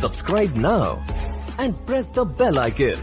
Subscribe now and press the bell icon.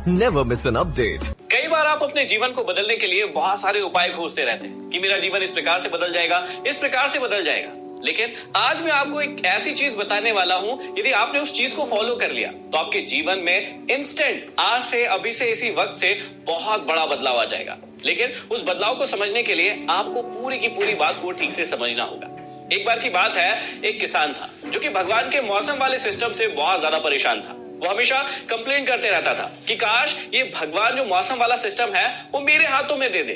Never miss an update. कई बार आप अपने जीवन को बदलने के लिए बहुत सारे उपाय खोजते रहते हैं कि मेरा जीवन इस प्रकार से बदल जाएगा, इस प्रकार से बदल जाएगा। लेकिन आज मैं आपको एक ऐसी चीज बताने वाला हूं, यदि आपने उस चीज को फॉलो कर लिया तो आपके जीवन में इंस्टेंट, आज से, अभी से, इसी वक्त से बहुत बड़ा बदलाव आ जाएगा। लेकिन उस बदलाव को समझने के लिए आपको पूरी की पूरी बात को ठीक से समझना होगा। एक बार की बात है, एक किसान था जो कि भगवान के मौसम वाले सिस्टम से बहुत ज्यादा परेशान था। वो हमेशा कंप्लेन करते रहता था कि काश ये भगवान जो मौसम वाला सिस्टम है वो मेरे हाथों में दे दे।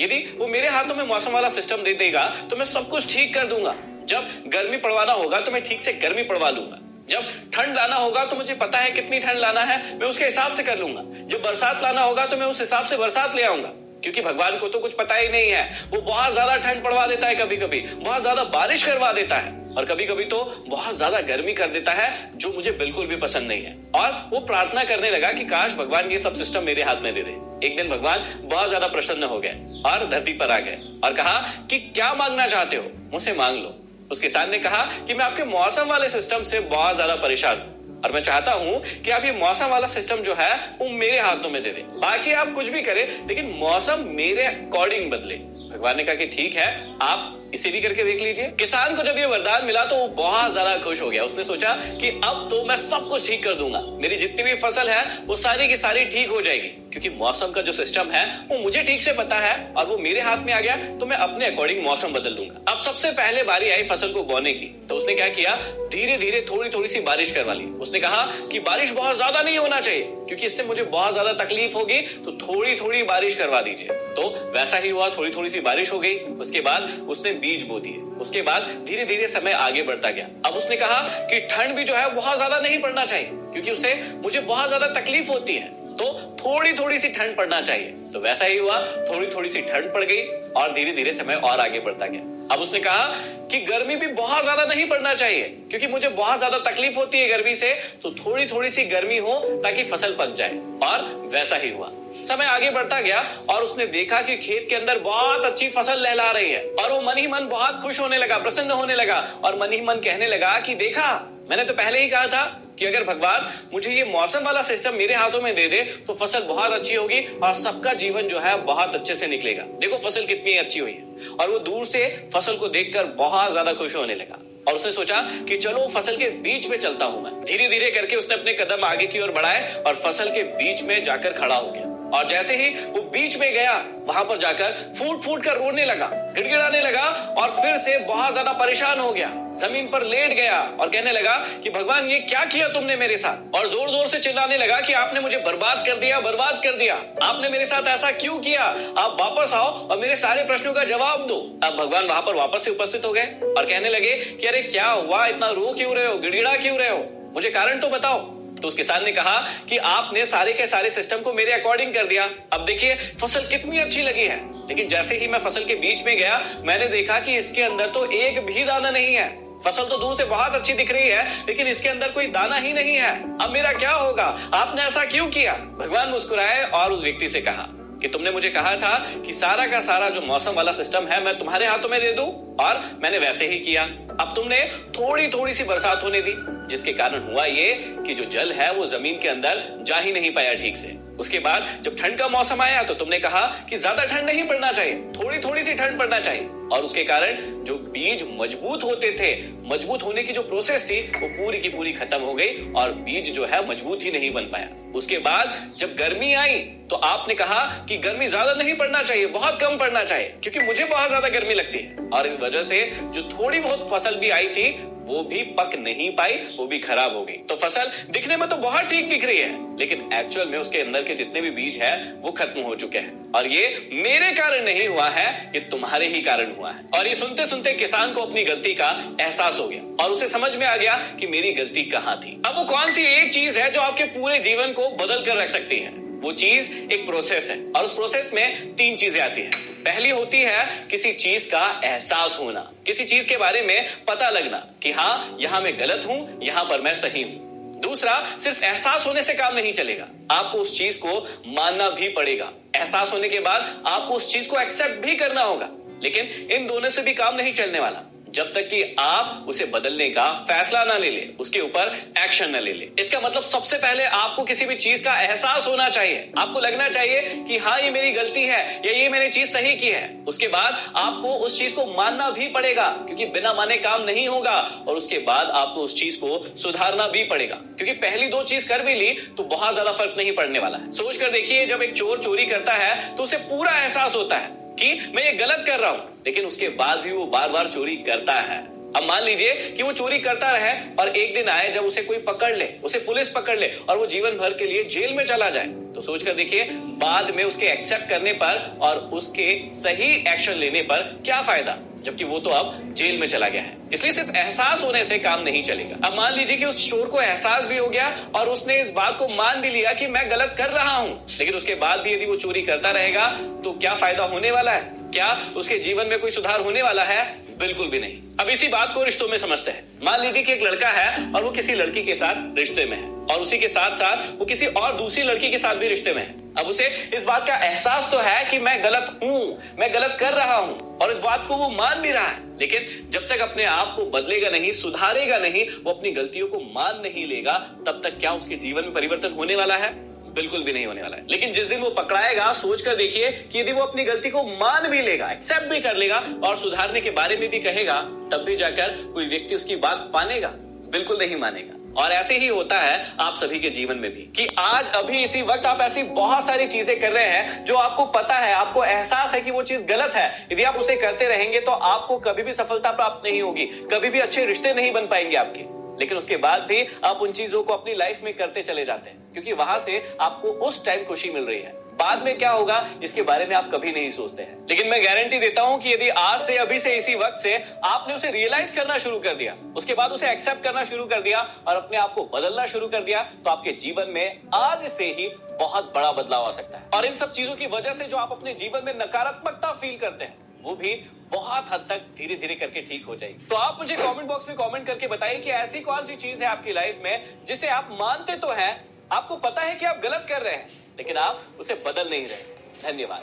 यदि वो मेरे हाथों में मौसम वाला सिस्टम दे देगा तो मैं सब कुछ ठीक कर दूंगा। जब गर्मी पड़वाना होगा तो मैं ठीक से गर्मी पड़वा लूंगा। जब ठंड लाना होगा तो मुझे पता है कितनी ठंड लाना है, मैं उसके हिसाब से कर लूंगा। जब बरसात लाना होगा तो मैं उस हिसाब से बरसात ले आऊंगा। क्योंकि भगवान को तो कुछ पता ही नहीं है, वो बहुत ज्यादा ठंड पड़वा देता है, कभी कभी बहुत ज्यादा बारिश करवा देता है और कभी कभी तो बहुत ज्यादा गर्मी कर देता है, जो मुझे बिल्कुल भी पसंद नहीं है। और वो प्रार्थना करने लगा कि काश भगवान ये सब सिस्टम मेरे हाथ में दे दे। एक दिन भगवान बहुत ज्यादा प्रसन्न हो गए और धरती पर आ गए और कहा कि क्या मांगना चाहते हो, मुझसे मांग लो। उस किसान ने कहा कि मैं आपके मौसम वाले सिस्टम से बहुत ज्यादा परेशान हूं और मैं चाहता हूं कि आप ये मौसम वाला सिस्टम जो है वो मेरे हाथों में दे दें। बाकी आप कुछ भी करें लेकिन मौसम मेरे अकॉर्डिंग बदले। भगवान ने कहा कि ठीक है, आप इसे भी करके देख लीजिए। किसान को जब ये वरदान मिला तो वो बहुत ज्यादा खुश हो गया। उसने सोचा कि अब तो मैं सब कुछ ठीक कर दूंगा, मेरी जितनी भी फसल है वो सारी की सारी ठीक हो जाएगी। क्योंकि मौसम का जो सिस्टम है वो मुझे ठीक से पता है और वो मेरे हाथ में आ गया तो मैं अपने अकॉर्डिंग मौसम बदल लूंगा। अब सबसे पहले बारी आई फसल को बोने की, तो उसने क्या किया, धीरे धीरे थोड़ी थोड़ी सी बारिश करवा ली। उसने कहा कि बारिश बहुत ज्यादा नहीं होना चाहिए क्योंकि इससे मुझे बहुत ज्यादा तकलीफ होगी, तो थोड़ी थोड़ी बारिश करवा दीजिए। तो वैसा ही हुआ, थोड़ी थोड़ी सी बारिश हो गई। उसके बाद उसने बीज बो दिए। उसके बाद धीरे धीरे समय आगे बढ़ता गया। अब उसने कहा कि ठंड भी जो है बहुत ज्यादा नहीं पड़ना चाहिए क्योंकि उससे मुझे बहुत ज्यादा तकलीफ होती है, तो थोड़ी थोड़ी सी ठंड पड़ना चाहिए। तो वैसा ही हुआ, थोड़ी थोड़ी सी ठंड पड़ गई और धीरे धीरे समय और आगे बढ़ता गया। अब उसने कहा कि गर्मी भी बहुत ज्यादा नहीं पड़ना चाहिए क्योंकि मुझे बहुत ज्यादा तकलीफ होती है गर्मी से, तो थोड़ी थोड़ी सी गर्मी हो ताकि फसल पक जाए। और वैसा ही हुआ, समय आगे बढ़ता गया और उसने देखा कि खेत के अंदर बहुत अच्छी फसल लहला रही है और वो मन ही मन बहुत खुश होने लगा, प्रसन्न होने लगा और मन ही मन कहने लगा कि देखा, मैंने तो पहले ही कहा था कि अगर भगवान मुझे ये मौसम वाला सिस्टम मेरे हाथों में दे दे तो फसल बहुत अच्छी होगी और सबका जीवन जो है बहुत अच्छे से निकलेगा। देखो फसल कितनी अच्छी हुई है। और वो दूर से फसल को देखकर बहुत ज्यादा खुश होने लगा और उसने सोचा कि चलो फसल के बीच में चलता हूं मैं। धीरे धीरे करके उसने अपने कदम आगे की ओर बढ़ाए और फसल के बीच में जाकर खड़ा हो गया। और जैसे ही वो बीच में गया, वहां पर जाकर फूट फूट कर रोने लगा, गिड़गिड़ाने लगा और फिर से बहुत ज्यादा परेशान हो गया। जमीन पर लेट गया और कहने लगा कि भगवान ये क्या किया तुमने मेरे साथ, और जोर जोर से चिल्लाने लगा कि आपने मुझे बर्बाद कर दिया, बर्बाद कर दिया, आपने मेरे साथ ऐसा क्यों किया, आप वापस आओ और मेरे सारे प्रश्नों का जवाब दो। अब भगवान वहां पर वापस से उपस्थित हो गए और कहने लगे कि अरे क्या हुआ, इतना रो क्यों रहे हो, गिड़गिड़ा क्यों रहे हो, मुझे कारण तो बताओ। तो उस किसान ने कहा कि आपने सारे के सारे सिस्टम को मेरे अकॉर्डिंग कर दिया, अब देखिए फसल कितनी अच्छी लगी है। लेकिन जैसे ही मैं फसल के बीच में गया, मैंने देखा कि इसके अंदर तो एक भी दाना नहीं है। फसल तो दूर से बहुत अच्छी दिख रही है लेकिन इसके अंदर कोई दाना ही नहीं है। अब मेरा क्या होगा, आपने ऐसा क्यों किया। भगवान मुस्कुराए और उस व्यक्ति से कहा कि तुमने मुझे कहा था कि सारा का सारा जो मौसम वाला सिस्टम है मैं तुम्हारे हाथों में दे दूं, और मैंने वैसे ही किया। अब तुमने थोड़ी थोड़ी सी बरसात होने दी, जिसके कारण हुआ ये कि जो जल है वो जमीन के अंदर जा ही नहीं पाया ठीक से। उसके बाद जब ठंड का मौसम आया तो तुमने कहा कि ज्यादा ठंड नहीं पड़ना चाहिए, थोड़ी थोड़ी सी ठंड पड़ना चाहिए, और उसके कारण जो बीज मजबूत होते थे, मजबूत होने की जो प्रोसेस थी वो पूरी की पूरी खत्म हो गई और बीज जो है मजबूत ही नहीं बन पाया। उसके बाद जब गर्मी आई तो आपने कहा कि गर्मी ज्यादा नहीं पड़ना चाहिए, बहुत कम पड़ना चाहिए क्योंकि मुझे बहुत ज्यादा गर्मी लगती है, और इस वजह से जो थोड़ी बहुत फसल भी आई थी वो भी पक नहीं पाई, वो भी खराब हो गई। तो फसल दिखने में तो बहुत ठीक दिख रही है लेकिन एक्चुअल में उसके अंदर के जितने भी बीज है वो खत्म हो चुके हैं, और ये मेरे कारण नहीं हुआ है, ये तुम्हारे ही कारण हुआ है। और ये सुनते सुनते किसान को अपनी गलती का एहसास हो गया और उसे समझ में आ गया कि मेरी गलती कहां थी। अब वो कौन सी एक चीज है जो आपके पूरे जीवन को बदल कर रख सकती है। वो चीज एक प्रोसेस है और उस प्रोसेस में 3 चीजें आती हैं। पहली होती है किसी चीज का एहसास होना, किसी चीज के बारे में पता लगना कि हाँ यहां मैं गलत हूं, यहां पर मैं सही हूं। दूसरा, सिर्फ एहसास होने से काम नहीं चलेगा, आपको उस चीज को मानना भी पड़ेगा। एहसास होने के बाद आपको उस चीज को एक्सेप्ट भी करना होगा। लेकिन इन दोनों से भी काम नहीं चलने वाला। जब तक कि आप उसे बदलने का फैसला ना ले ले, उसके ऊपर एक्शन ना ले ले। इसका मतलब सबसे पहले आपको किसी भी चीज का एहसास होना चाहिए। आपको लगना चाहिए कि हाँ, ये मेरी गलती है या ये मैंने चीज सही की है। उसके बाद आपको उस चीज को मानना भी पड़ेगा, क्योंकि बिना माने काम नहीं होगा। और उसके बाद आपको उस चीज को सुधारना भी पड़ेगा, क्योंकि पहली दो चीज कर भी ली तो बहुत ज्यादा फर्क नहीं पड़ने वाला है। सोच कर देखिए, जब एक चोर चोरी करता है तो उसे पूरा एहसास होता है कि मैं ये गलत कर रहा हूं, लेकिन उसके बाद भी वो बार बार चोरी करता है। अब मान लीजिए कि वो चोरी करता रहे और एक दिन आए जब उसे कोई पकड़ ले, उसे पुलिस पकड़ ले और वो जीवन भर के लिए जेल में चला जाए, तो सोच कर देखिए बाद में उसके एक्सेप्ट करने पर और उसके सही एक्शन लेने पर क्या फायदा, जबकि वो तो अब जेल में चला गया है। इसलिए सिर्फ एहसास होने से काम नहीं चलेगा। अब मान लीजिए कि उस चोर को एहसास भी हो गया और उसने इस बात को मान भी लिया कि मैं गलत कर रहा हूं, लेकिन उसके बाद भी यदि वो चोरी करता रहेगा तो क्या फायदा होने वाला है? क्या उसके जीवन में कोई सुधार होने वाला है? बिल्कुल भी नहीं। अब इसी बात को रिश्तों में समझते हैं। मान लीजिए कि एक लड़का है और वो किसी लड़की के साथ रिश्ते में है और उसी के साथ साथ वो किसी और दूसरी लड़की के साथ भी रिश्ते में है। अब उसे इस बात का एहसास तो है कि मैं गलत हूं, मैं गलत कर रहा हूं, और इस बात को वो मान भी रहा है, लेकिन जब तक अपने आप को बदलेगा नहीं, सुधारेगा नहीं, वो अपनी गलतियों को मान नहीं लेगा, तब तक क्या उसके जीवन में परिवर्तन होने वाला है? बिल्कुल भी नहीं होने वाला है। लेकिन जिस दिन वो पकड़ाएगा, सोच कर देखिए कि यदि वो अपनी गलती को मान भी लेगा, एक्सेप्ट भी कर लेगा और सुधारने के बारे में भी कहेगा, तब भी जाकर कोई व्यक्ति उसकी बात मानेगा? बिल्कुल नहीं मानेगा। और ऐसे ही होता है आप सभी के जीवन में भी, कि आज अभी इसी वक्त आप ऐसी बहुत सारी चीजें कर रहे हैं जो आपको पता है, आपको एहसास है कि वो चीज गलत है। यदि आप उसे करते रहेंगे तो आपको कभी भी सफलता प्राप्त नहीं होगी, कभी भी अच्छे रिश्ते नहीं बन पाएंगे आपके। लेकिन उसके बाद भी आप उन चीजों को अपनी लाइफ में करते चले जाते हैं, क्योंकि वहां से आपको उस टाइम खुशी मिल रही है। बाद में क्या होगा इसके बारे में आप कभी नहीं सोचते हैं। लेकिन मैं गारंटी देता हूं कि यदि आज से, अभी से, इसी वक्त से आपने उसे रियलाइज करना शुरू कर दिया, उसके बाद उसे एक्सेप्ट करना शुरू कर दिया और अपने आप को बदलना शुरू कर दिया, तो आपके जीवन में आज से ही बहुत बड़ा बदलाव आ सकता है। और इन सब चीजों की वजह से जो आप अपने जीवन में नकारात्मकता फील करते हैं, वो भी बहुत हद तक धीरे धीरे करके ठीक हो जाएगी। तो आप मुझे कमेंट बॉक्स में कमेंट करके बताइए कि ऐसी कौन सी चीज है आपकी लाइफ में जिसे आप मानते तो हैं, आपको पता है कि आप गलत कर रहे हैं, लेकिन आप उसे बदल नहीं रहे। धन्यवाद।